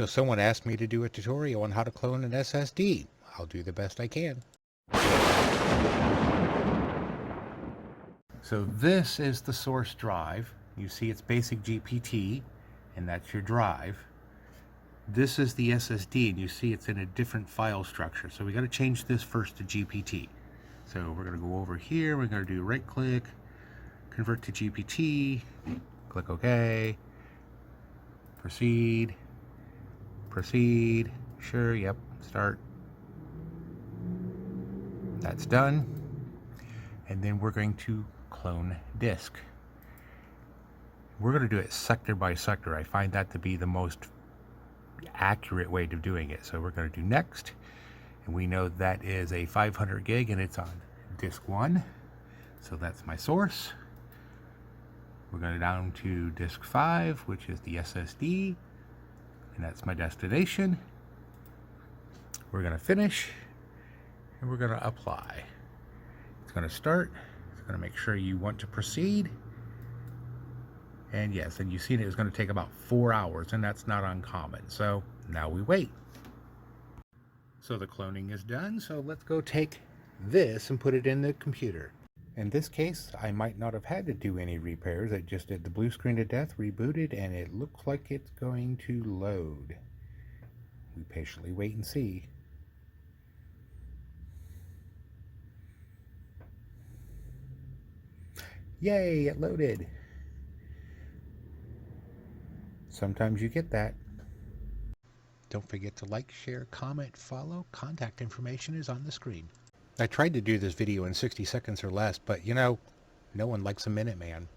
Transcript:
So someone asked me to do a tutorial on how to clone an SSD. I'll do the best I can. So this is the source drive. You see it's basic GPT, and that's your drive. This is the SSD, and you see it's in a different file structure. So we got to change this first to GPT. So we're going to go over here. We're going to do right click, convert to GPT, click OK, proceed, sure, yep, start. That's done. And then we're going to clone disk. We're going to do it sector by sector. I find that to be the most accurate way of doing it. So we're going to do next. And we know that is a 500 gig and it's on disk 1. So that's my source. We're going down to disk 5, which is the SSD. And that's my destination. We're going to finish. And we're going to apply. It's going to start. It's going to make sure you want to proceed. And yes, and you've seen it was going to take about 4 hours, and that's not uncommon. So now we wait. So the cloning is done, so let's go take this and put it in the computer. In this case, I might not have had to do any repairs. It just did the blue screen of death, rebooted, and it looks like it's going to load. We patiently wait and see. Yay, it loaded. Sometimes you get that. Don't forget to like, share, comment, follow. Contact information is on the screen. I tried to do this video in 60 seconds or less, but you know, no one likes a minute man.